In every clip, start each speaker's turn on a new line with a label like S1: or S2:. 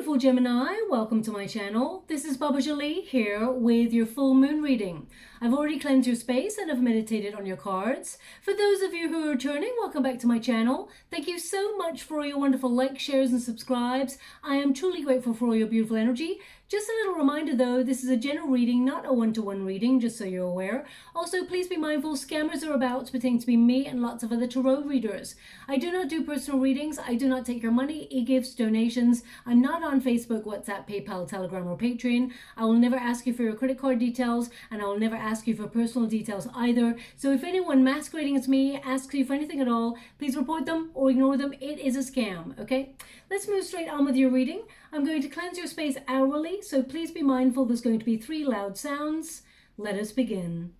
S1: beautiful Gemini, welcome to my channel. This is Baba Jolie here with your full moon reading. I've already cleansed your space and I've meditated on your cards. For those of you who are returning, welcome back to my channel. Thank you so much for all your wonderful likes, shares and subscribes. I am truly grateful for all your beautiful energy. Just a little reminder though, this is a general reading, not a one-to-one reading, just so you're aware. Also, please be mindful, scammers are about pretending to be me and lots of other tarot readers. I do not do personal readings. I do not take your money, e-gifts, donations. I'm not on Facebook, WhatsApp, PayPal, Telegram or Patreon. I will never ask you for your credit card details and I will never ask you for personal details either. So if anyone masquerading as me asks you for anything at all, please report them or ignore them. It is a scam, okay? Let's move straight on with your reading. I'm going to cleanse your space hourly, so please be mindful there's going to be 3 loud sounds. Let us begin.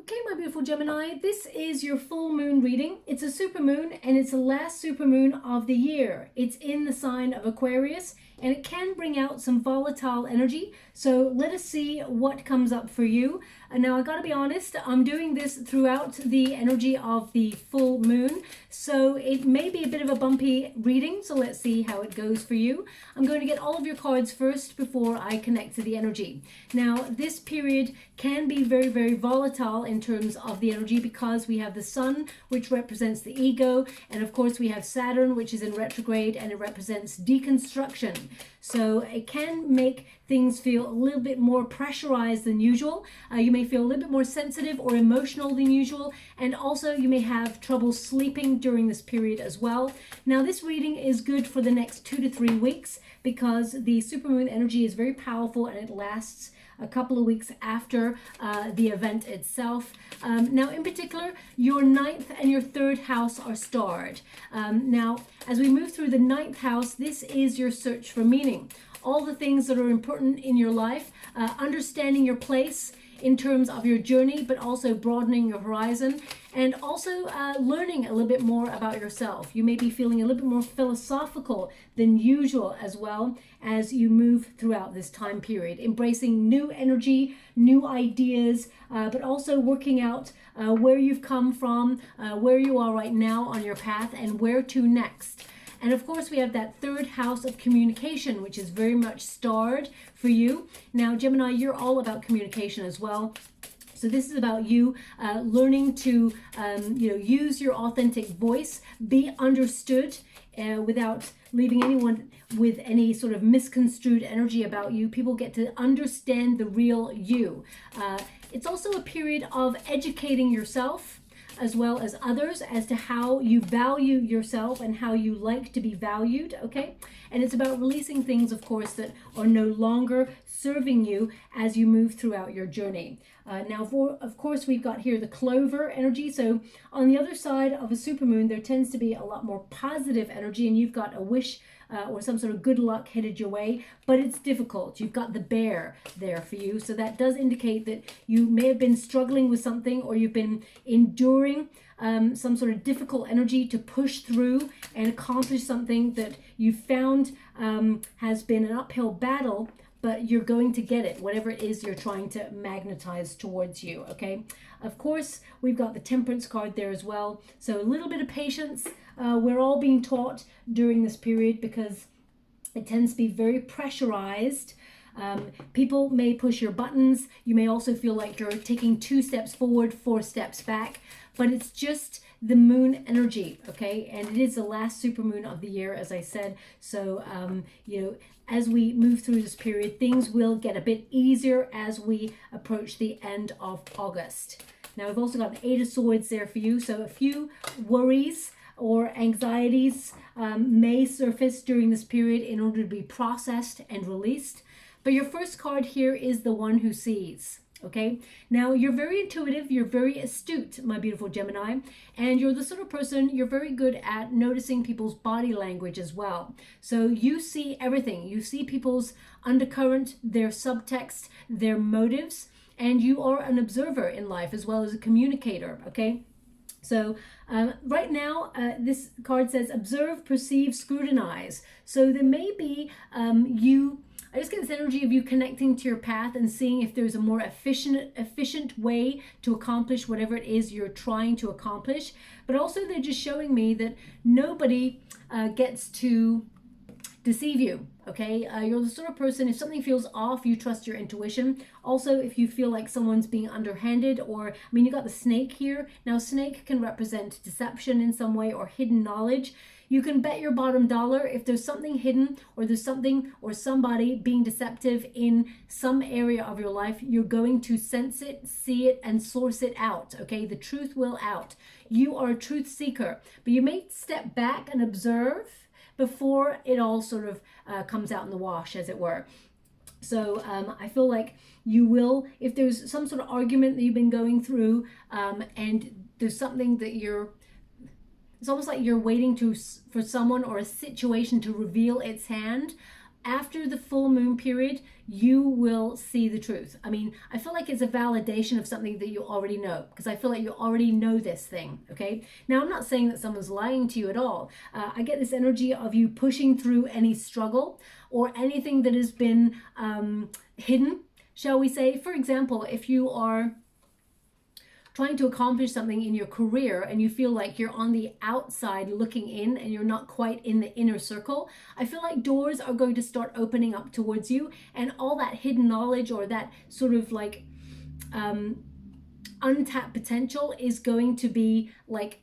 S1: Okay, my beautiful Gemini, this is your full moon reading. It's a super moon and it's the last super moon of the year. It's in the sign of Aquarius and it can bring out some volatile energy. So let us see what comes up for you. And now I gotta be honest, I'm doing this throughout the energy of the full moon. So it may be a bit of a bumpy reading. So let's see how it goes for you. I'm going to get all of your cards first before I connect to the energy. Now this period can be very, very volatile in terms of the energy because we have the sun, which represents the ego. And of course we have Saturn, which is in retrograde and it represents deconstruction. So it can make things feel a little bit more pressurized than usual. You may feel a little bit more sensitive or emotional than usual. And also you may have trouble sleeping during this period as well. Now this reading is good for the next 2 to 3 weeks because the supermoon energy is very powerful and it lasts a couple of weeks after the event itself. Now in particular, your 9th and your 3rd house are starred. Now, as we move through the 9th house, this is your search for meaning. All the things that are important in your life, understanding your place in terms of your journey, but also broadening your horizon and also learning a little bit more about yourself. You may be feeling a little bit more philosophical than usual as well as you move throughout this time period, embracing new energy, new ideas, but also working out where you've come from, where you are right now on your path and where to next. And of course, we have that 3rd house of communication, which is very much starred for you. Now, Gemini, you're all about communication as well. So this is about you learning to, use your authentic voice, be understood without leaving anyone with any sort of misconstrued energy about you. People get to understand the real you. It's also a period of educating yourself as well as others as to how you value yourself and how you like to be valued, okay? And it's about releasing things, of course, that are no longer serving you as you move throughout your journey. Now, of course, we've got here the clover energy. So on the other side of a supermoon, there tends to be a lot more positive energy and you've got a wish or some sort of good luck headed your way, but it's difficult. You've got the bear there for you. So that does indicate that you may have been struggling with something or you've been enduring some sort of difficult energy to push through and accomplish something that you found has been an uphill battle, but you're going to get it, whatever it is you're trying to magnetize towards you, okay? Of course, we've got the Temperance card there as well. So a little bit of patience. We're all being taught during this period because it tends to be very pressurized. People may push your buttons. You may also feel like you're taking 2 steps forward, 4 steps back, but it's just the moon energy, okay? And it is the last supermoon of the year, as I said. So, as we move through this period, things will get a bit easier as we approach the end of August. Now, we've also got the 8 of Swords there for you. So a few worries or anxieties may surface during this period in order to be processed and released. But your first card here is the One Who Sees. Okay, now you're very intuitive, you're very astute, my beautiful Gemini, and you're the sort of person, you're very good at noticing people's body language as well. So you see everything. You see people's undercurrent, their subtext, their motives, and you are an observer in life as well as a communicator, okay? So right now, this card says observe, perceive, scrutinize. So there may be I just get this energy of you connecting to your path and seeing if there's a more efficient way to accomplish whatever it is you're trying to accomplish. But also they're just showing me that nobody gets to deceive you. Okay, you're the sort of person, if something feels off, you trust your intuition. Also, if you feel like someone's being underhanded, or I mean, you got the snake here. Now snake can represent deception in some way or hidden knowledge. You can bet your bottom dollar if there's something hidden, or there's something or somebody being deceptive in some area of your life, you're going to sense it, see it, and source it out. Okay, the truth will out. You are a truth seeker, but you may step back and observe before it all sort of comes out in the wash, as it were. So I feel like you will, if there's some sort of argument that you've been going through, and there's something that it's almost like you're waiting for someone or a situation to reveal its hand. After the full moon period, you will see the truth. I mean, I feel like it's a validation of something that you already know, because I feel like you already know this thing, okay? Now, I'm not saying that someone's lying to you at all. I get this energy of you pushing through any struggle or anything that has been hidden, shall we say. For example, if you are trying to accomplish something in your career and you feel like you're on the outside looking in and you're not quite in the inner circle, I feel like doors are going to start opening up towards you, and all that hidden knowledge or that sort of like untapped potential is going to be like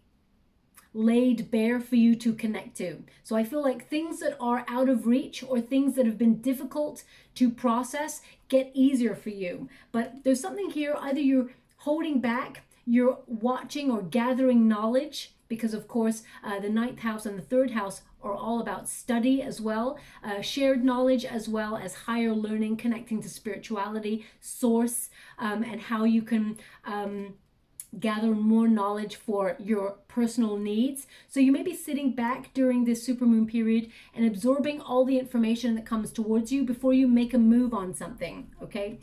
S1: laid bare for you to connect to. So I feel like things that are out of reach or things that have been difficult to process get easier for you. But there's something here, either you're holding back, you're watching or gathering knowledge, because of course the 9th house and the 3rd house are all about study as well, shared knowledge, as well as higher learning, connecting to spirituality, source, and how you can gather more knowledge for your personal needs. So you may be sitting back during this supermoon period and absorbing all the information that comes towards you before you make a move on something, okay?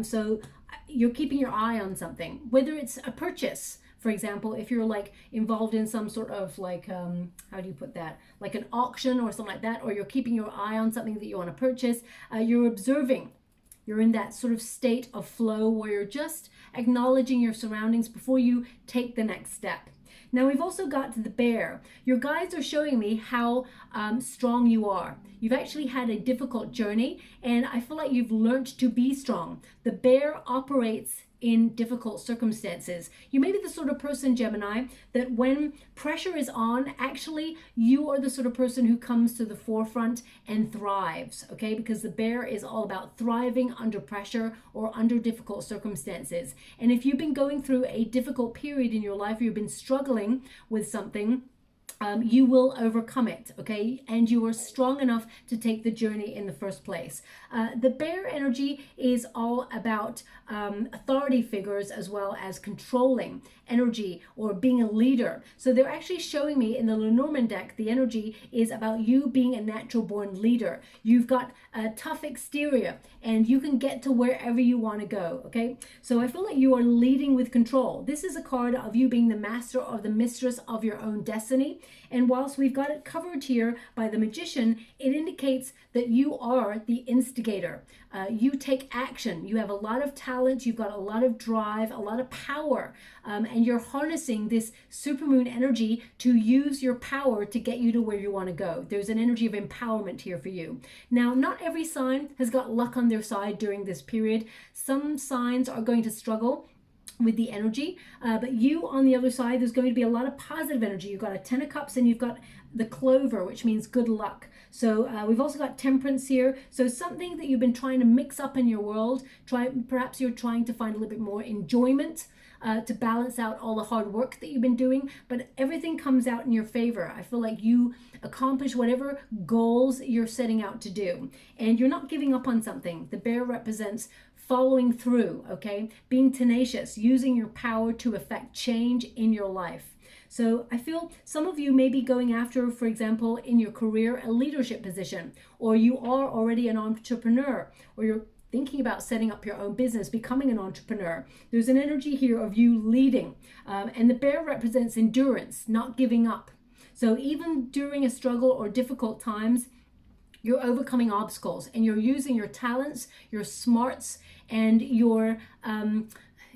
S1: So you're keeping your eye on something, whether it's a purchase. For example, if you're like involved in some sort of like, how do you put that? Like an auction or something like that, or you're keeping your eye on something that you want to purchase, you're observing. You're in that sort of state of flow where you're just acknowledging your surroundings before you take the next step. Now we've also got to the bear. Your guides are showing me how strong you are. You've actually had a difficult journey, and I feel like you've learned to be strong. The bear operates in difficult circumstances. You may be the sort of person, Gemini, that when pressure is on, actually you are the sort of person who comes to the forefront and thrives, okay? Because the bear is all about thriving under pressure or under difficult circumstances. And if you've been going through a difficult period in your life, or you've been struggling with something, you will overcome it, okay? And you are strong enough to take the journey in the first place. The bear energy is all about authority figures, as well as controlling energy or being a leader. So they're actually showing me in the Lenormand deck, the energy is about you being a natural born leader. You've got a tough exterior and you can get to wherever you want to go, okay? So I feel like you are leading with control. This is a card of you being the master or the mistress of your own destiny. And whilst we've got it covered here by the Magician, it indicates that you are the instigator. You take action. You have a lot of talent. You've got a lot of drive, a lot of power, and you're harnessing this supermoon energy to use your power to get you to where you want to go. There's an energy of empowerment here for you. Now, not every sign has got luck on their side during this period. Some signs are going to struggle with the energy, but you on the other side, there's going to be a lot of positive energy. You've got a 10 of cups and you've got the clover, which means good luck. So we've also got temperance here. So something that you've been trying to mix up in your world, perhaps you're trying to find a little bit more enjoyment to balance out all the hard work that you've been doing, but everything comes out in your favor. I feel like you accomplish whatever goals you're setting out to do, and you're not giving up on something. The bear represents following through, okay? Being tenacious, using your power to affect change in your life. So I feel some of you may be going after, for example, in your career, a leadership position, or you are already an entrepreneur, or you're thinking about setting up your own business, becoming an entrepreneur. There's an energy here of you leading. And the bear represents endurance, not giving up. So even during a struggle or difficult times, you're overcoming obstacles and you're using your talents, your smarts, and your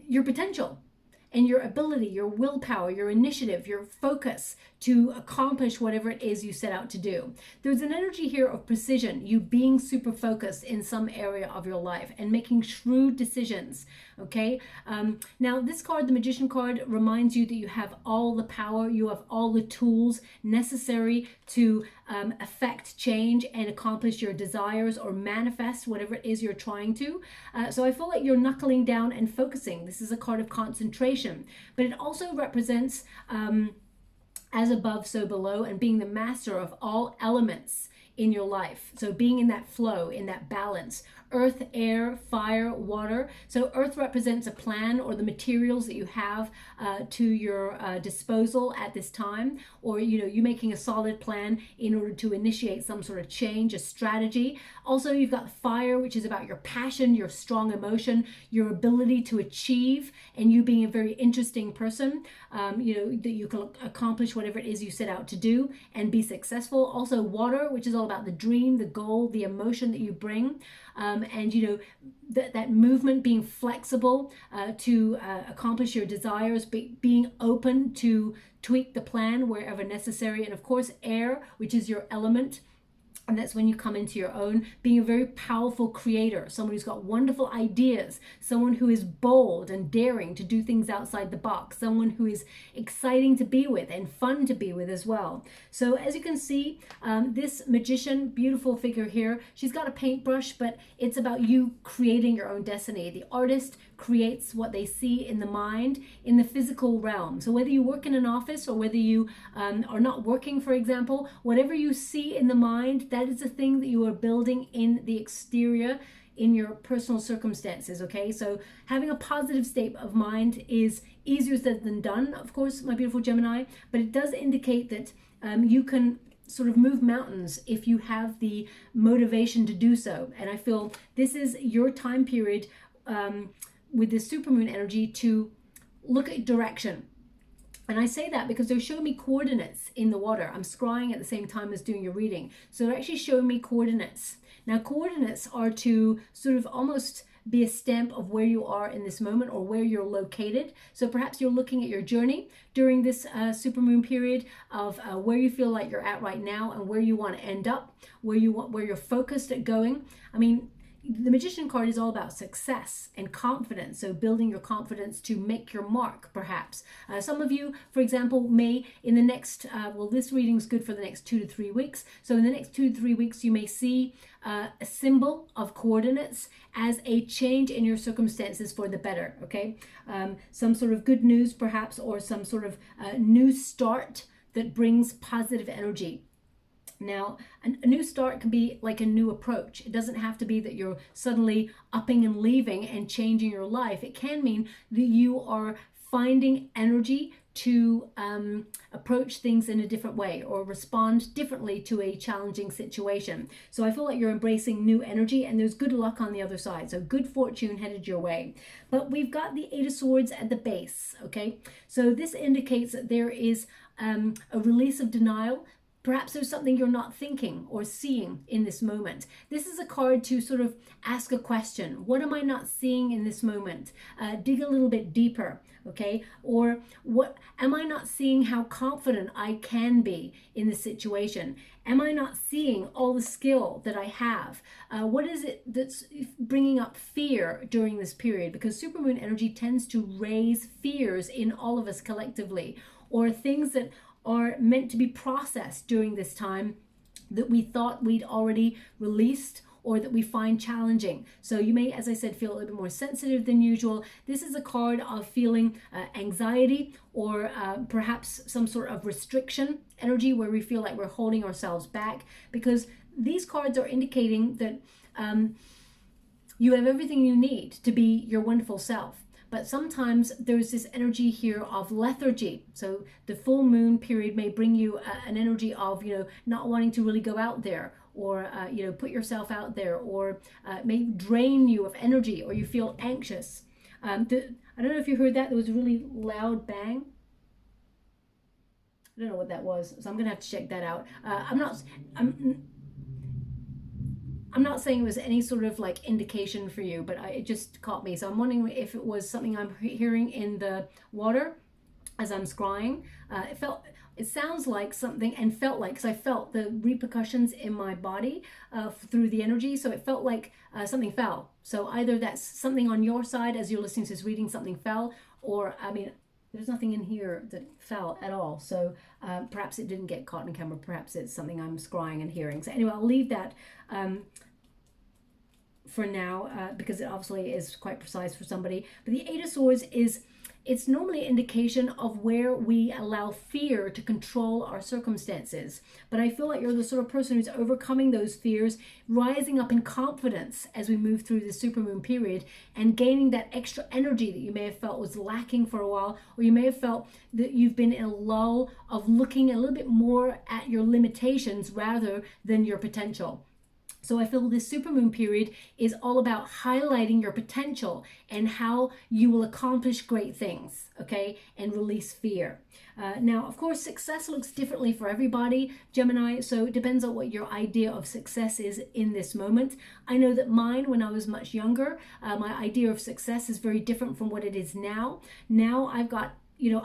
S1: potential and your ability, your willpower, your initiative, your focus to accomplish whatever it is you set out to do. There's an energy here of precision, you being super focused in some area of your life and making shrewd decisions, okay? Now this card, the Magician card, reminds you that you have all the power, you have all the tools necessary to affect change and accomplish your desires or manifest whatever it is you're trying to. So I feel like you're knuckling down and focusing. This is a card of concentration, but it also represents as above, so below, and being the master of all elements in your life. So being in that flow, in that balance, earth, air, fire, water. So earth represents a plan or the materials that you have to your disposal at this time, or you making a solid plan in order to initiate some sort of change, a strategy. Also, you've got fire, which is about your passion, your strong emotion, your ability to achieve, and you being a very interesting person, that you can accomplish whatever it is you set out to do and be successful. Also water, which is all about the dream, the goal, the emotion that you bring. And that movement, being flexible to accomplish your desires, being open to tweak the plan wherever necessary. And of course, air, which is your element. And that's when you come into your own, being a very powerful creator, someone who's got wonderful ideas, someone who is bold and daring to do things outside the box, someone who is exciting to be with and fun to be with as well. So as you can see, this magician, beautiful figure here, she's got a paintbrush, but it's about you creating your own destiny. The artist creates what they see in the mind, in the physical realm. So whether you work in an office or whether you are not working, for example, whatever you see in the mind, that is the thing that you are building in the exterior, in your personal circumstances, okay? So having a positive state of mind is easier said than done, of course, my beautiful Gemini, but it does indicate that you can sort of move mountains if you have the motivation to do so. And I feel this is your time period with this supermoon energy to look at direction. And I say that because they're showing me coordinates in the water. I'm scrying at the same time as doing your reading. So they're actually showing me coordinates. Now, coordinates are to sort of almost be a stamp of where you are in this moment or where you're located. So perhaps you're looking at your journey during this supermoon period of where you feel like you're at right now and where you want to end up, where you're focused at going. I mean, the Magician card is all about success and confidence. So building your confidence to make your mark, perhaps. Some of you, for example, may in the next, this reading is good for the next 2 to 3 weeks. So in the next 2 to 3 weeks, you may see a symbol of coordinates as a change in your circumstances for the better, okay? Some sort of good news, perhaps, or some sort of new start that brings positive energy. Now, a new start can be like a new approach. It doesn't have to be that you're suddenly upping and leaving and changing your life. It can mean that you are finding energy to approach things in a different way or respond differently to a challenging situation. So I feel like you're embracing new energy and there's good luck on the other side. So good fortune headed your way. But we've got the Eight of Swords at the base, okay? So this indicates that there is a release of denial. Perhaps there's something you're not thinking or seeing in this moment. This is a card to sort of ask a question. What am I not seeing in this moment? Dig a little bit deeper, okay? Or what am I not seeing how confident I can be in this situation? Am I not seeing all the skill that I have? What is it that's bringing up fear during this period? Because supermoon energy tends to raise fears in all of us collectively, or things that are meant to be processed during this time that we thought we'd already released or that we find challenging. So you may, as I said, feel a little bit more sensitive than usual. This is a card of feeling anxiety or perhaps some sort of restriction energy where we feel like we're holding ourselves back, because these cards are indicating that you have everything you need to be your wonderful self. But sometimes there's this energy here of lethargy. So the full moon period may bring you an energy of, not wanting to really go out there, or you know, put yourself out there, or may drain you of energy, or you feel anxious. I don't know if you heard that. There was a really loud bang. I don't know what that was, so I'm gonna have to check that out. I'm not saying it was any sort of like indication for you, but it just caught me. So I'm wondering if it was something I'm hearing in the water as I'm scrying. It sounds like something, and felt like, because I felt the repercussions in my body through the energy. So it felt like something fell. So either that's something on your side as you're listening to this reading, something fell, or I mean, there's nothing in here that fell at all. So perhaps it didn't get caught in camera. Perhaps it's something I'm scrying and hearing. So anyway, I'll leave that for now because it obviously is quite precise for somebody. But the Eight of Swords it's normally an indication of where we allow fear to control our circumstances. But I feel like you're the sort of person who's overcoming those fears, rising up in confidence as we move through the supermoon period, and gaining that extra energy that you may have felt was lacking for a while, or you may have felt that you've been in a lull of looking a little bit more at your limitations rather than your potential. So I feel this supermoon period is all about highlighting your potential and how you will accomplish great things, okay, and release fear. Now, of course, success looks differently for everybody, Gemini, so it depends on what your idea of success is in this moment. I know that mine, when I was much younger, my idea of success is very different from what it is now. Now I've got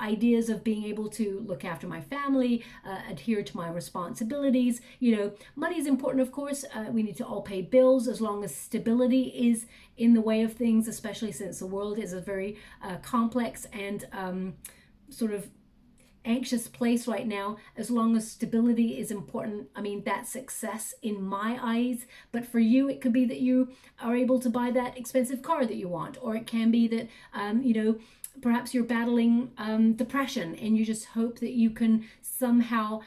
S1: ideas of being able to look after my family, adhere to my responsibilities. Money is important, of course. We need to all pay bills as long as stability is in the way of things, especially since the world is a very complex and sort of anxious place right now. As long as stability is important, I mean, that's success in my eyes. But for you, it could be that you are able to buy that expensive car that you want, or it can be that perhaps you're battling depression and you just hope that you can somehow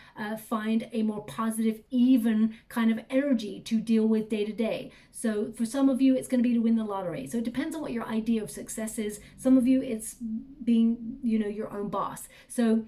S1: find a more positive, even kind of energy to deal with day to day. So for some of you, it's going to be to win the lottery. So it depends on what your idea of success is. Some of you, it's being, your own boss. So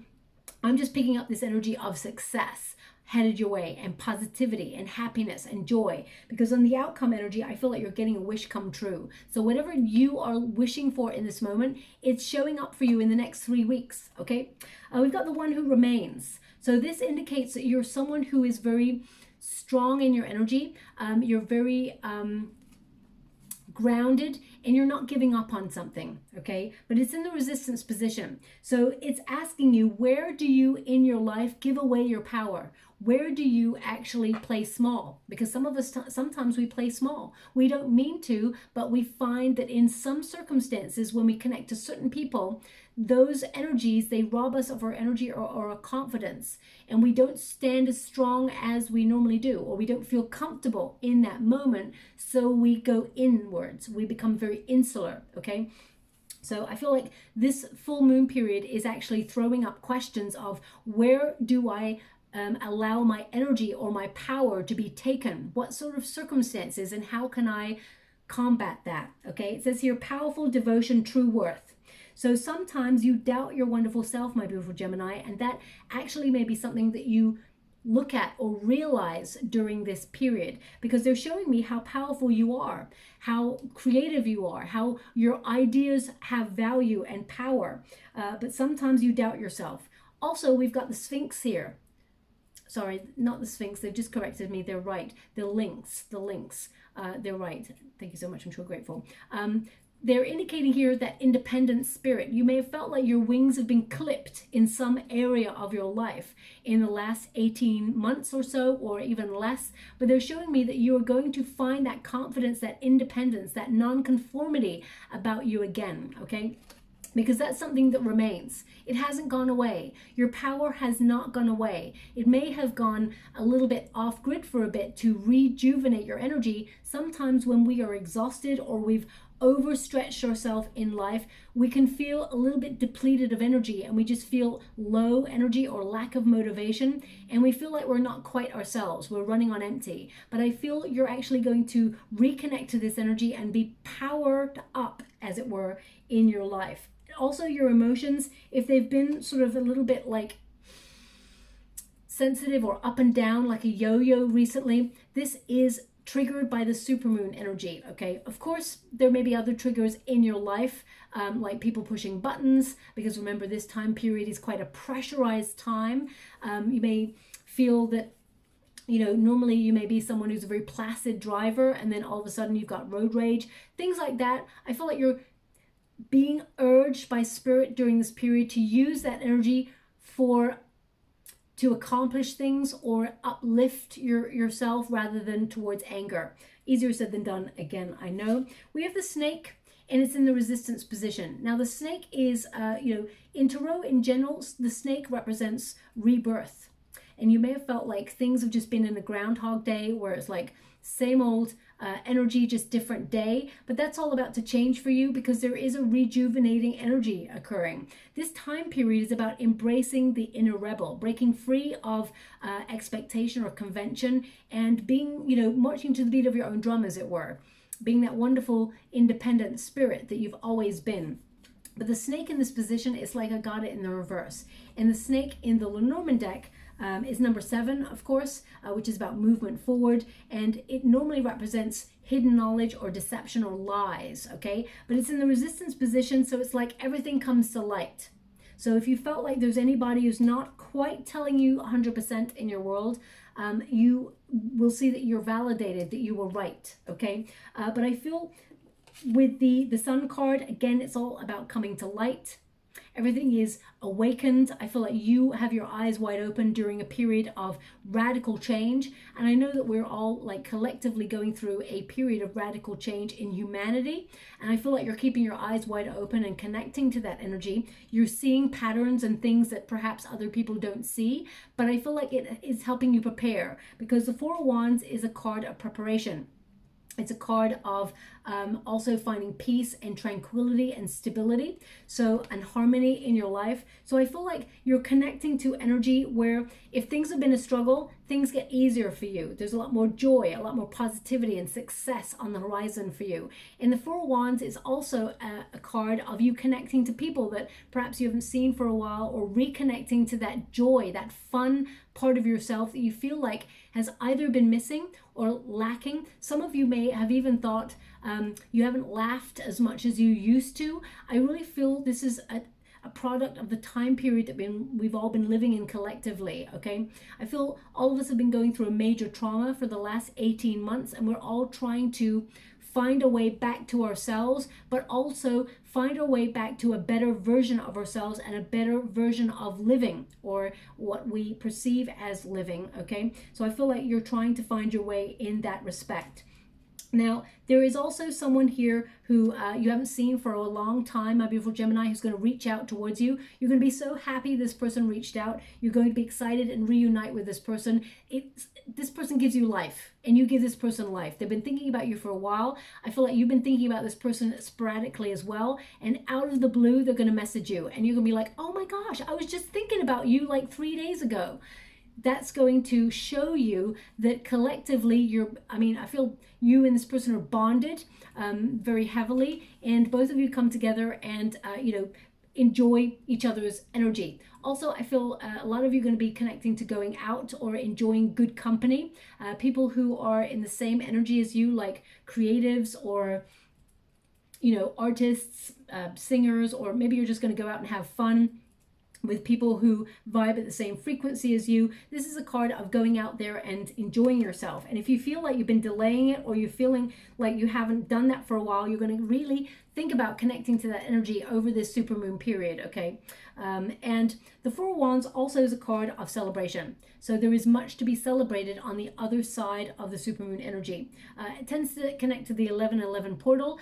S1: I'm just picking up this energy of success headed your way, and positivity and happiness and joy, because on the outcome energy, I feel like you're getting a wish come true. So whatever you are wishing for in this moment, it's showing up for you in the next 3 weeks. Okay, we've got the One who remains. So this indicates that you're someone who is very strong in your energy. You're very grounded, and you're not giving up on something, okay? But it's in the resistance position. So it's asking you, where do you in your life give away your power? Where do you actually play small? Because some of us, sometimes we play small. We don't mean to, but we find that in some circumstances, when we connect to certain people, those energies, they rob us of our energy or our confidence, and we don't stand as strong as we normally do, or we don't feel comfortable in that moment, so we go inwards. We become very insular, okay? So I feel like this full moon period is actually throwing up questions of, where do I allow my energy or my power to be taken? What sort of circumstances, and how can I combat that? Okay, it says here, powerful devotion, true worth. So sometimes you doubt your wonderful self, my beautiful Gemini, and that actually may be something that you look at or realize during this period, because they're showing me how powerful you are, how creative you are, how your ideas have value and power, but sometimes you doubt yourself. Also, we've got the Sphinx here. Sorry, not the Sphinx, they've just corrected me, they're right. The lynx, they're right. Thank you so much, I'm so grateful. They're indicating here that independent spirit. You may have felt like your wings have been clipped in some area of your life in the last 18 months or so, or even less, but they're showing me that you are going to find that confidence, that independence, that non-conformity about you again, okay? Because that's something that remains. It hasn't gone away. Your power has not gone away. It may have gone a little bit off grid for a bit to rejuvenate your energy. Sometimes when we are exhausted or we've overstretched ourselves in life, we can feel a little bit depleted of energy, and we just feel low energy or lack of motivation, and we feel like we're not quite ourselves. We're running on empty. But I feel you're actually going to reconnect to this energy and be powered up, as it were, in your life. Also, your emotions, if they've been sort of a little bit like sensitive or up and down like a yo-yo recently, this is triggered by the supermoon energy. Okay, of course there may be other triggers in your life, like people pushing buttons, because remember, this time period is quite a pressurized time. You may feel that, you know, normally you may be someone who's a very placid driver, and then all of a sudden you've got road rage, things like that. I feel like you're being urged by spirit during this period to use that energy to accomplish things or uplift yourself rather than towards anger. Easier said than done, again, I know. We have the snake, and it's in the resistance position. Now the snake is, you know, in tarot in general, the snake represents rebirth. And you may have felt like things have just been in a Groundhog Day, where it's like same old energy, just different day. But that's all about to change for you, because there is a rejuvenating energy occurring. This time period is about embracing the inner rebel, breaking free of expectation or convention, and being, you know, marching to the beat of your own drum, as it were, being that wonderful independent spirit that you've always been. But the snake in this position is like I got it in the reverse. And the snake in the Lenormand deck is number 7, of course, which is about movement forward, and it normally represents hidden knowledge or deception or lies, okay? But it's in the resistance position, so it's like everything comes to light. So if you felt like there's anybody who's not quite telling you 100% in your world, you will see that you're validated, that you were right, okay? But I feel with the Sun card, again, it's all about coming to light. Everything is awakened. I feel like you have your eyes wide open during a period of radical change. And I know that we're all like collectively going through a period of radical change in humanity. And I feel like you're keeping your eyes wide open and connecting to that energy. You're seeing patterns and things that perhaps other people don't see. But I feel like it is helping you prepare, because the Four of Wands is a card of preparation. It's a card of also finding peace and tranquility and stability, so, and harmony in your life. So I feel like you're connecting to energy where if things have been a struggle, things get easier for you. There's a lot more joy, a lot more positivity and success on the horizon for you. And the Four of Wands is also a card of you connecting to people that perhaps you haven't seen for a while, or reconnecting to that joy, that fun part of yourself that you feel like has either been missing or lacking. Some of you may have even thought you haven't laughed as much as you used to. I really feel this is a product of the time period that we've all been living in collectively, okay? I feel all of us have been going through a major trauma for the last 18 months, and we're all trying to find a way back to ourselves, but also find our way back to a better version of ourselves and a better version of living, or what we perceive as living, okay? So I feel like you're trying to find your way in that respect. Now, there is also someone here who you haven't seen for a long time, my beautiful Gemini, who's going to reach out towards you. You're going to be so happy this person reached out. You're going to be excited and reunite with this person. This person gives you life, and you give this person life. They've been thinking about you for a while. I feel like you've been thinking about this person sporadically as well, and out of the blue, they're going to message you, and you're going to be like, oh my gosh, I was just thinking about you like 3 days ago. That's going to show you that collectively I feel you and this person are bonded very heavily, and both of you come together and enjoy each other's energy. Also, I feel a lot of you are going to be connecting to going out or enjoying good company, people who are in the same energy as you, like creatives or artists, singers, or maybe you're just going to go out and have fun with people who vibe at the same frequency as you. This is a card of going out there and enjoying yourself. And if you feel like you've been delaying it, or you're feeling like you haven't done that for a while, you're going to really think about connecting to that energy over this supermoon period, okay? And the Four of Wands also is a card of celebration. So there is much to be celebrated on the other side of the supermoon energy. It tends to connect to the 1111 portal,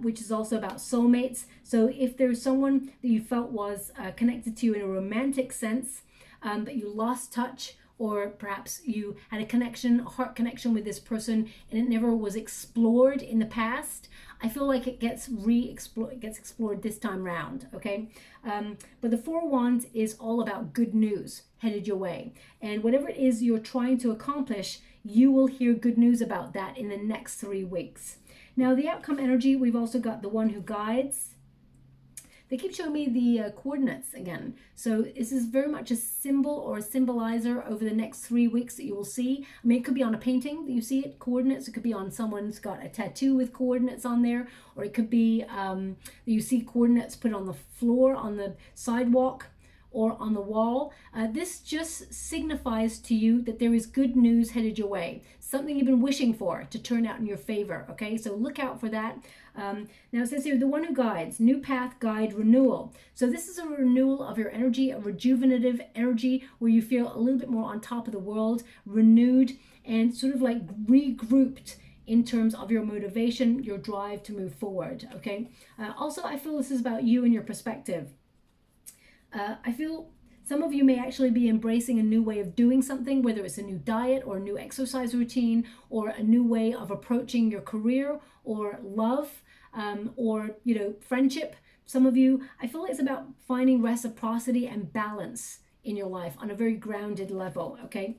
S1: which is also about soulmates. So if there's someone that you felt was connected to you in a romantic sense, but you lost touch, or perhaps you had a heart connection with this person and it never was explored in the past, I feel like it gets explored this time round, okay? But the Four of Wands is all about good news headed your way. And whatever it is you're trying to accomplish, you will hear good news about that in the next 3 weeks. Now, the outcome energy, we've also got the One Who Guides. They keep showing me the coordinates again. So this is very much a symbol or a symbolizer over the next 3 weeks that you will see. I mean, it could be on a painting that you see it, coordinates. It could be on someone's got a tattoo with coordinates on there, or it could be that you see coordinates put on the floor, on the sidewalk, or on the wall. This just signifies to you that there is good news headed your way, something you've been wishing for to turn out in your favor. Okay, so look out for that. Now it says here, the one who guides, new path, guide, renewal. So this is a renewal of your energy, a rejuvenative energy where you feel a little bit more on top of the world, renewed and sort of like regrouped in terms of your motivation, your drive to move forward. Okay, also I feel this is about you and your perspective. I feel some of you may actually be embracing a new way of doing something, whether it's a new diet or a new exercise routine or a new way of approaching your career or love or, you know, friendship. Some of you, I feel it's about finding reciprocity and balance in your life on a very grounded level. Okay,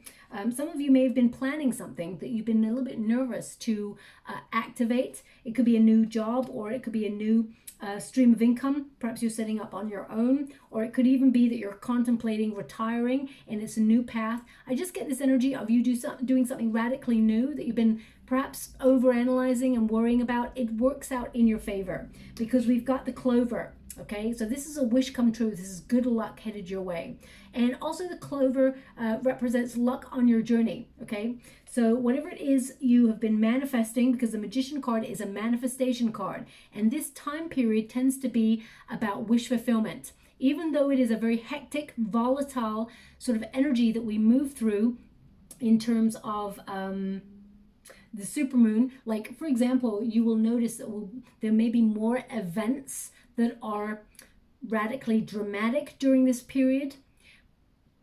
S1: some of you may have been planning something that you've been a little bit nervous to activate. It could be a new job, or it could be a new stream of income. Perhaps you're setting up on your own, or it could even be that you're contemplating retiring and it's a new path. I just get this energy of you doing something radically new that you've been perhaps overanalyzing and worrying about. It works out in your favor because we've got the clover. Okay, so this is a wish come true. This is good luck headed your way. And also the clover represents luck on your journey. Okay, so whatever it is you have been manifesting, because the Magician card is a manifestation card, and this time period tends to be about wish fulfillment. Even though it is a very hectic, volatile sort of energy that we move through in terms of the supermoon, like for example, you will notice that there may be more events that are radically dramatic during this period,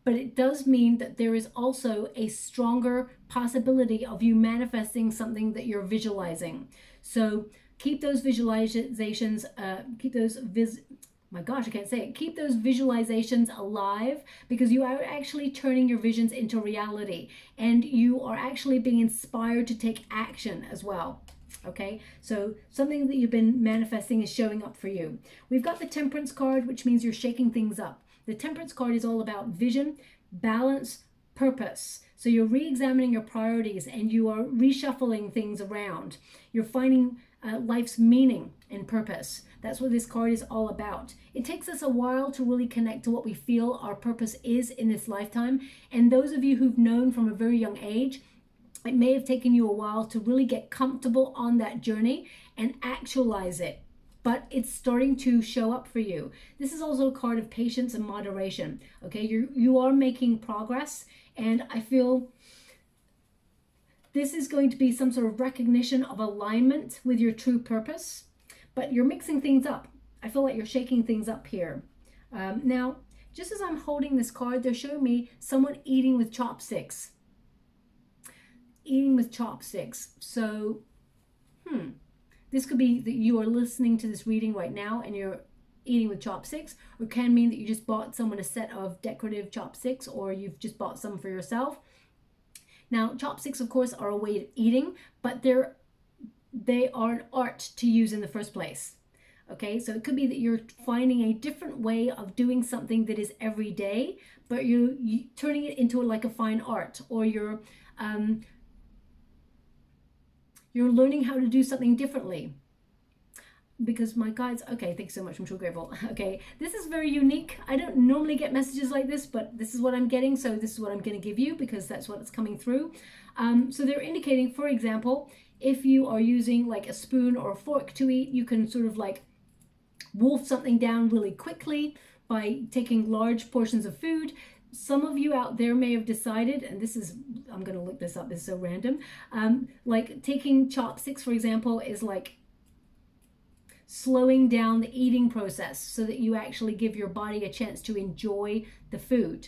S1: but it does mean that there is also a stronger possibility of you manifesting something that you're visualizing. So keep those visualizations, keep those visualizations alive, because you are actually turning your visions into reality, and you are actually being inspired to take action as well. Okay, so something that you've been manifesting is showing up for you. We've got the Temperance card, which means you're shaking things up. The Temperance card is all about vision, balance, purpose. So you're re-examining your priorities and you are reshuffling things around. You're finding life's meaning and purpose. That's what this card is all about. It takes us a while to really connect to what we feel our purpose is in this lifetime. And those of you who've known from a very young age, it may have taken you a while to really get comfortable on that journey and actualize it, but it's starting to show up for you. This is also a card of patience and moderation. Okay, you are making progress, and I feel this is going to be some sort of recognition of alignment with your true purpose, but you're mixing things up. I feel like you're shaking things up here. Now, just as I'm holding this card, they're showing me someone eating with chopsticks. Eating with chopsticks. So, this could be that you are listening to this reading right now and you're eating with chopsticks, or can mean that you just bought someone a set of decorative chopsticks, or you've just bought some for yourself. Now, chopsticks, of course, are a way of eating, but they are an art to use in the first place. Okay, so it could be that you're finding a different way of doing something that is everyday, but you're turning it into like a fine art, or you're learning how to do something differently. Because my guides, okay, thanks so much, I'm so grateful. Okay, this is very unique. I don't normally get messages like this, but this is what I'm getting, so this is what I'm going to give you because that's what's coming through. So they're indicating, for example, if you are using like a spoon or a fork to eat, you can sort of like wolf something down really quickly by taking large portions of food. Some of you out there may have decided, and this is, I'm going to look this up, this is so random, like taking chopsticks, for example, is like slowing down the eating process so that you actually give your body a chance to enjoy the food.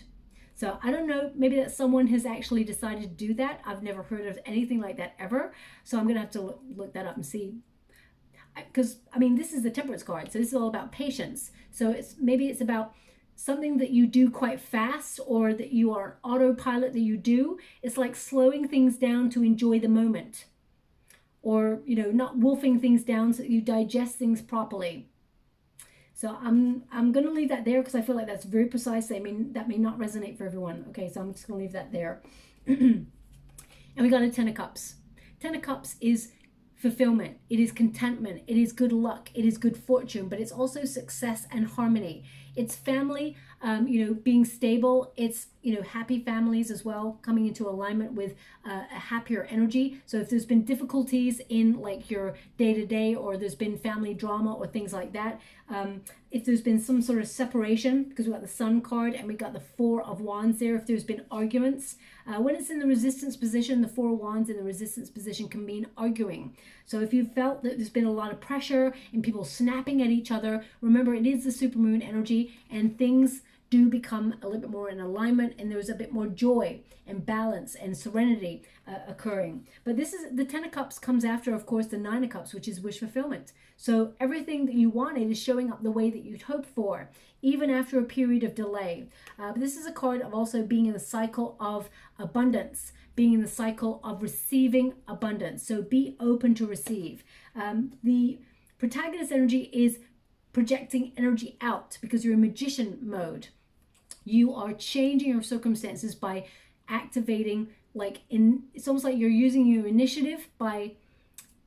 S1: So I don't know, maybe that someone has actually decided to do that. I've never heard of anything like that ever. So I'm going to have to look that up and see. Because, I mean, this is the Temperance card, so this is all about patience. So maybe it's about something that you do quite fast, or that you are autopilot that you do. It's like slowing things down to enjoy the moment, or, you know, not wolfing things down so that you digest things properly. So I'm going to leave that there because I feel like that's very precise. I mean, that may not resonate for everyone. Okay, so I'm just going to leave that there. And we got a 10 of Cups. 10 of Cups is fulfillment. It is contentment. It is good luck. It is good fortune, but it's also success and harmony. It's family, being stable. It's, happy families as well, coming into alignment with a happier energy. So if there's been difficulties in like your day-to-day, or there's been family drama or things like that, if there's been some sort of separation, because we got the Sun card and we got the Four of Wands there, if there's been arguments, when it's in the resistance position, the Four of Wands in the resistance position can mean arguing. So if you felt that there's been a lot of pressure and people snapping at each other, remember it is the supermoon energy, and things do become a little bit more in alignment, and there's a bit more joy and balance and serenity occurring. But this is the 10 of Cups comes after, of course, the 9 of Cups, which is wish fulfillment. So everything that you wanted is showing up the way that you'd hoped for, even after a period of delay. But this is a card of also being in the cycle of abundance, being in the cycle of receiving abundance. So be open to receive. The protagonist energy is projecting energy out because you're in magician mode. You are changing your circumstances by activating, it's almost like you're using your initiative by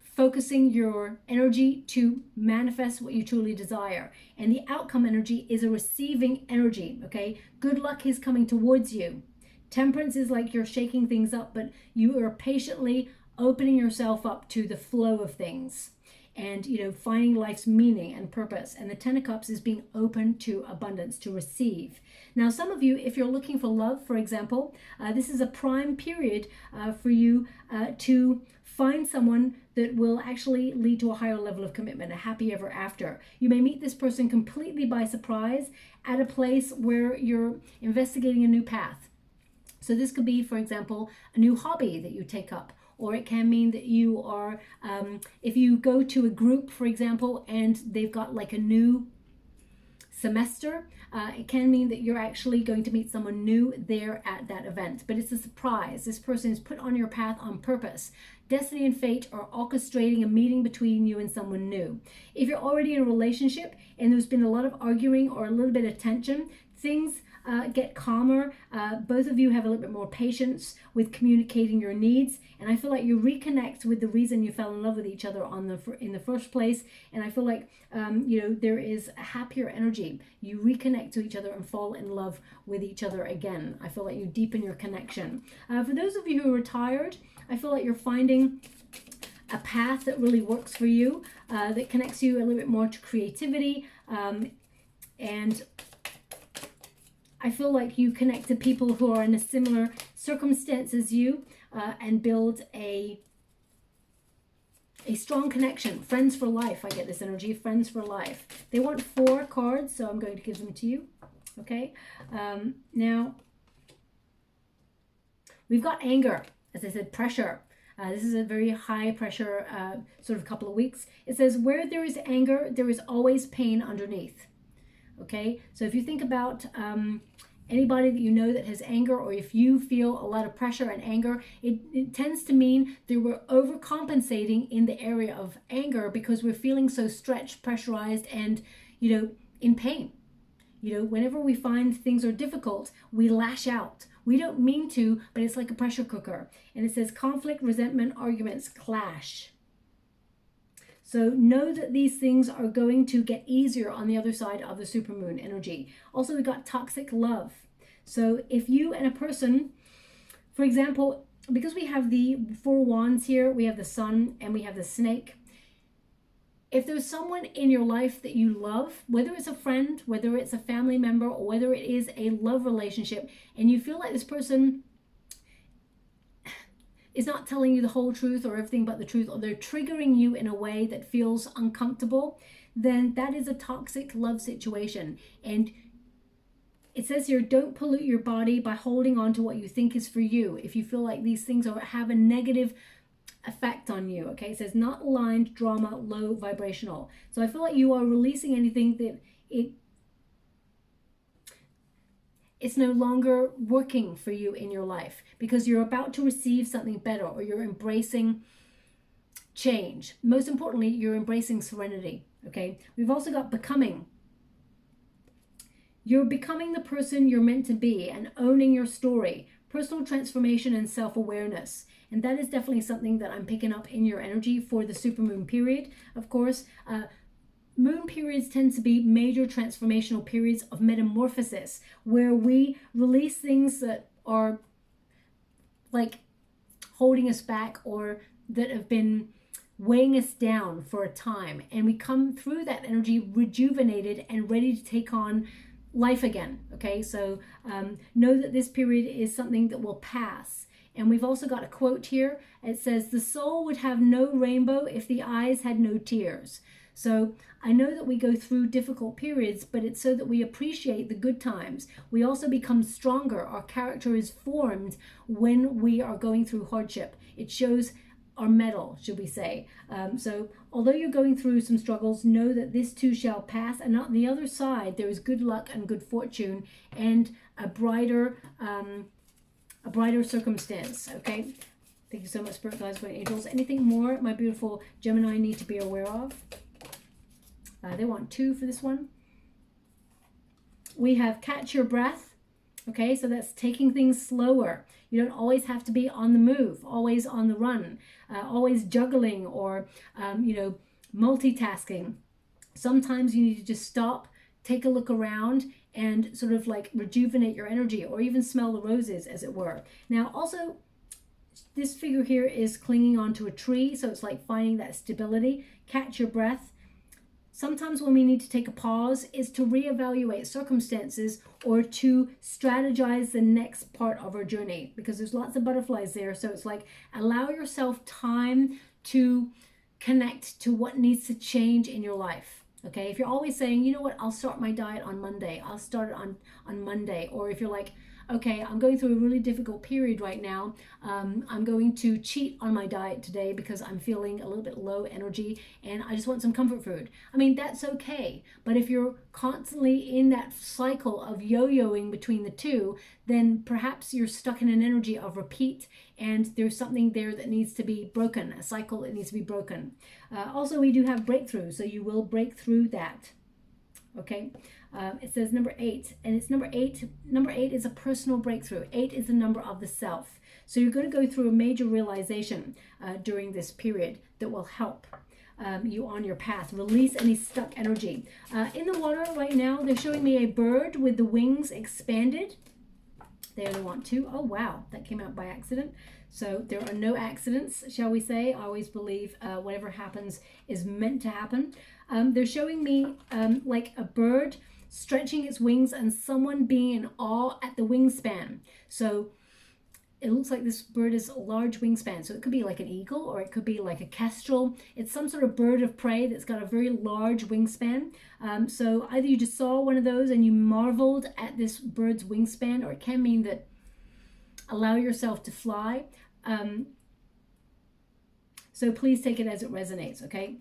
S1: focusing your energy to manifest what you truly desire. And the outcome energy is a receiving energy, okay? Good luck is coming towards you. Temperance is like you're shaking things up, but you are patiently opening yourself up to the flow of things and, finding life's meaning and purpose. And the 10 of Cups is being open to abundance, to receive. Now, some of you, if you're looking for love, for example, this is a prime period for you to find someone that will actually lead to a higher level of commitment, a happy ever after. You may meet this person completely by surprise at a place where you're investigating a new path. So this could be, for example, a new hobby that you take up, or it can mean that you are, if you go to a group, for example, and they've got like a new semester, it can mean that you're actually going to meet someone new there at that event. But it's a surprise. This person is put on your path on purpose. Destiny and fate are orchestrating a meeting between you and someone new. If you're already in a relationship and there's been a lot of arguing or a little bit of tension, things get calmer. Both of you have a little bit more patience with communicating your needs, and I feel like you reconnect with the reason you fell in love with each other in the first place. And I feel like there is a happier energy. You reconnect to each other and fall in love with each other again. I feel like you deepen your connection. For those of you who are retired, I feel like you're finding a path that really works for you, that connects you a little bit more to creativity, and I feel like you connect to people who are in a similar circumstance as you, and build a strong connection. Friends for life. I get this energy. Friends for life. They want 4 cards, so I'm going to give them to you. Okay. Now, we've got anger. As I said, pressure. This is a very high pressure sort of couple of weeks. It says, where there is anger, there is always pain underneath. Okay, so if you think about anybody that you know that has anger, or if you feel a lot of pressure and anger, it tends to mean that we're overcompensating in the area of anger because we're feeling so stretched, pressurized, and, in pain. Whenever we find things are difficult, we lash out. We don't mean to, but it's like a pressure cooker. And it says conflict, resentment, arguments, clash. So know that these things are going to get easier on the other side of the supermoon energy. Also, we got toxic love. So if you and a person, for example, because we have the 4 wands here, we have the sun and we have the snake. If there's someone in your life that you love, whether it's a friend, whether it's a family member, or whether it is a love relationship, and you feel like this person is not telling you the whole truth or everything but the truth, or they're triggering you in a way that feels uncomfortable, then that is a toxic love situation. And it says here, don't pollute your body by holding on to what you think is for you. If you feel like these things have a negative effect on you, okay? It says not aligned, drama, low vibrational. So I feel like you are releasing anything that it's no longer working for you in your life, because you're about to receive something better, or you're embracing change. Most importantly, you're embracing serenity, okay? We've also got becoming. You're becoming the person you're meant to be and owning your story, personal transformation and self-awareness. And that is definitely something that I'm picking up in your energy for the supermoon period. Of course, moon periods tend to be major transformational periods of metamorphosis, where we release things that are like holding us back or that have been weighing us down for a time, and we come through that energy rejuvenated and ready to take on life again. Okay, so know that this period is something that will pass. And we've also got a quote here. It says, "The soul would have no rainbow if the eyes had no tears." So I know that we go through difficult periods, but it's so that we appreciate the good times. We also become stronger. Our character is formed when we are going through hardship. It shows our mettle, should we say. So although you're going through some struggles, know that this too shall pass, and on the other side there is good luck and good fortune and a brighter circumstance. Okay, thank you so much, Spirit Guides, Guardian Angels. Anything more my beautiful Gemini need to be aware of? They want 2 for this one. We have catch your breath. Okay, so that's taking things slower. You don't always have to be on the move, always on the run, always juggling or, multitasking. Sometimes you need to just stop, take a look around, and sort of like rejuvenate your energy, or even smell the roses, as it were. Now, also, this figure here is clinging onto a tree, so it's like finding that stability. Catch your breath. Sometimes when we need to take a pause is to reevaluate circumstances or to strategize the next part of our journey, because there's lots of butterflies there. So it's like allow yourself time to connect to what needs to change in your life. Okay, if you're always saying, you know what, I'll start my diet on Monday, I'll start it on Monday, or if you're like, okay, I'm going through a really difficult period right now, I'm going to cheat on my diet today because I'm feeling a little bit low energy and I just want some comfort food. I mean, that's okay. But if you're constantly in that cycle of yo-yoing between the two, then perhaps you're stuck in an energy of repeat, and there's something there that needs to be broken, a cycle that needs to be broken. Also, we do have breakthrough, so you will break through that. Okay, it says number 8, and it's number 8. Number 8 is a personal breakthrough. 8 is the number of the self. So you're going to go through a major realization during this period that will help you on your path. Release any stuck energy. In the water right now, they're showing me a bird with the wings expanded. They only want 2. Oh, wow, that came out by accident. So there are no accidents, shall we say. I always believe whatever happens is meant to happen. They're showing me like a bird stretching its wings and someone being in awe at the wingspan. So it looks like this bird is a large wingspan. So it could be like an eagle, or it could be like a kestrel. It's some sort of bird of prey that's got a very large wingspan. So either you just saw one of those and you marveled at this bird's wingspan, or it can mean that allow yourself to fly. So please take it as it resonates, okay?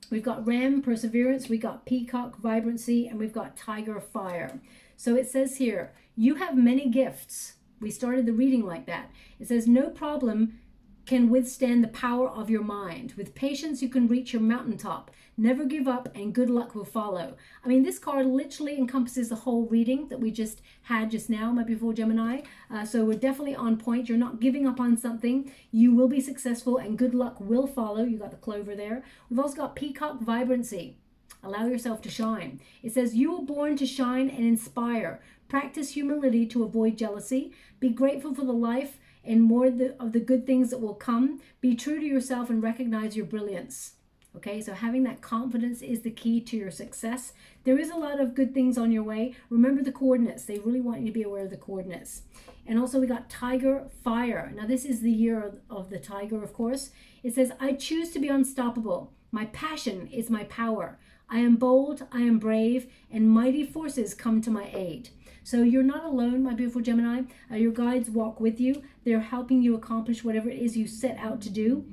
S1: We've got ram, perseverance, we got peacock, vibrancy, and we've got tiger, fire. So it says here, you have many gifts. We started the reading like that. It says, no problem can withstand the power of your mind. With patience, you can reach your mountaintop. Never give up, and good luck will follow. I mean, this card literally encompasses the whole reading that we just had just now, my beautiful Gemini. So we're definitely on point. You're not giving up on something. You will be successful, and good luck will follow. You got the clover there. We've also got peacock, vibrancy. Allow yourself to shine. It says, you were born to shine and inspire. Practice humility to avoid jealousy. Be grateful for the life and more of the good things that will come. Be true to yourself and recognize your brilliance. Okay, so having that confidence is the key to your success. There is a lot of good things on your way. Remember the coordinates. They really want you to be aware of the coordinates. And also we got tiger, fire. Now this is the year of the tiger, of course. It says, I choose to be unstoppable. My passion is my power. I am bold, I am brave, and mighty forces come to my aid. So you're not alone, my beautiful Gemini. Your guides walk with you. They're helping you accomplish whatever it is you set out to do.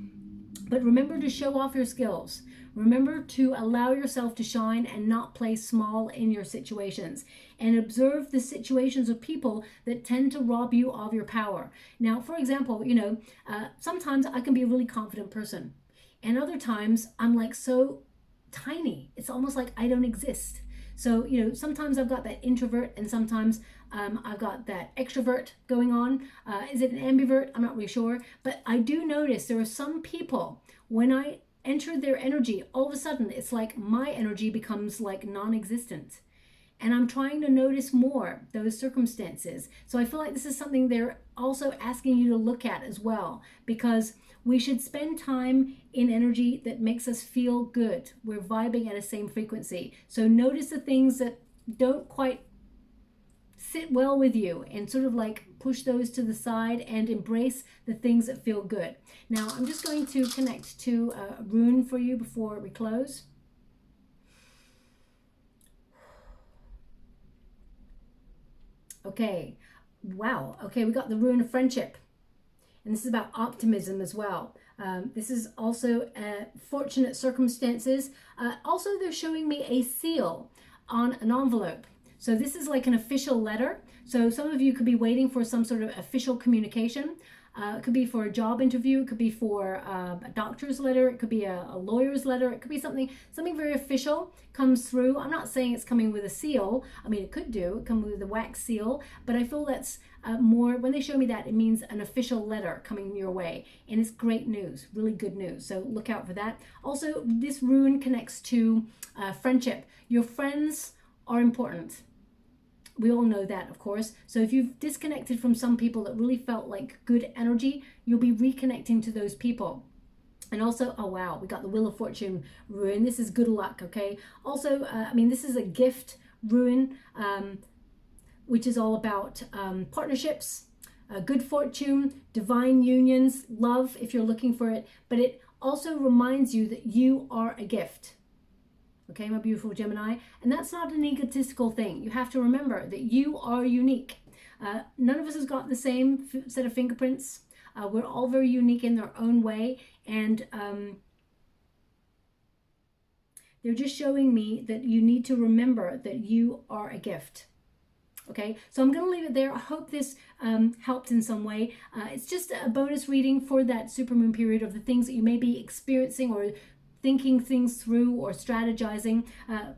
S1: But remember to show off your skills. Remember to allow yourself to shine and not play small in your situations. And observe the situations of people that tend to rob you of your power. Now, for example, sometimes I can be a really confident person. And other times I'm like so tiny. It's almost like I don't exist. So, you know, sometimes I've got that introvert and sometimes I've got that extrovert going on. Is it an ambivert? I'm not really sure. But I do notice there are some people, when I enter their energy, all of a sudden it's like my energy becomes like non-existent. And I'm trying to notice more those circumstances. So I feel like this is something they're also asking you to look at as well, because we should spend time in energy that makes us feel good. We're vibing at a same frequency. So notice the things that don't quite sit well with you and sort of like push those to the side and embrace the things that feel good. Now I'm just going to connect to a rune for you before we close. Okay, wow. Okay, we got the Rune of Friendship. And this is about optimism as well. This is also fortunate circumstances. Also, they're showing me a seal on an envelope. So this is like an official letter. So some of you could be waiting for some sort of official communication. It could be for a job interview. It could be for a doctor's letter. It could be a lawyer's letter. It could be something very official comes through. I'm not saying it's coming with a seal. I mean, it could do. It come with a wax seal. But I feel that's more, when they show me that, it means an official letter coming your way. And it's great news, really good news. So look out for that. Also, this rune connects to friendship. Your friends are important. We all know that, of course. So if you've disconnected from some people that really felt like good energy, you'll be reconnecting to those people. And also, oh wow, we got the Wheel of Fortune rune. This is good luck, okay? Also, I mean, this is a gift rune, which is all about partnerships, good fortune, divine unions, love, if you're looking for it. But it also reminds you that you are a gift. Okay, my beautiful Gemini. And that's not an egotistical thing. You have to remember that you are unique. None of us has got the same set of fingerprints. We're all very unique in their own way. And they're just showing me that you need to remember that you are a gift. Okay, so I'm going to leave it there. I hope this helped in some way. It's just a bonus reading for that supermoon period of the things that you may be experiencing or thinking things through or strategizing.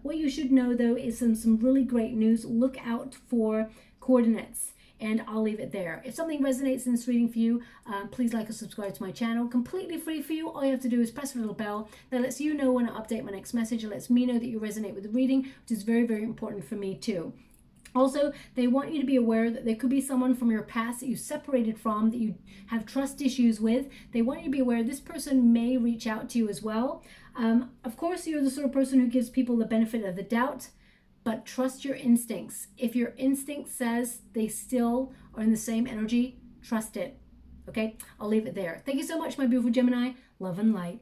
S1: What you should know though is some really great news. Look out for coordinates, and I'll leave it there. If something resonates in this reading for you, please like or subscribe to my channel. Completely free for you. All you have to do is press the little bell that lets you know when I update my next message. It lets me know that you resonate with the reading, which is very, very important for me too. Also, they want you to be aware that there could be someone from your past that you separated from, that you have trust issues with. They want you to be aware this person may reach out to you as well. Of course, you're the sort of person who gives people the benefit of the doubt, but trust your instincts. If your instinct says they still are in the same energy, trust it. Okay, I'll leave it there. Thank you so much, my beautiful Gemini. Love and light.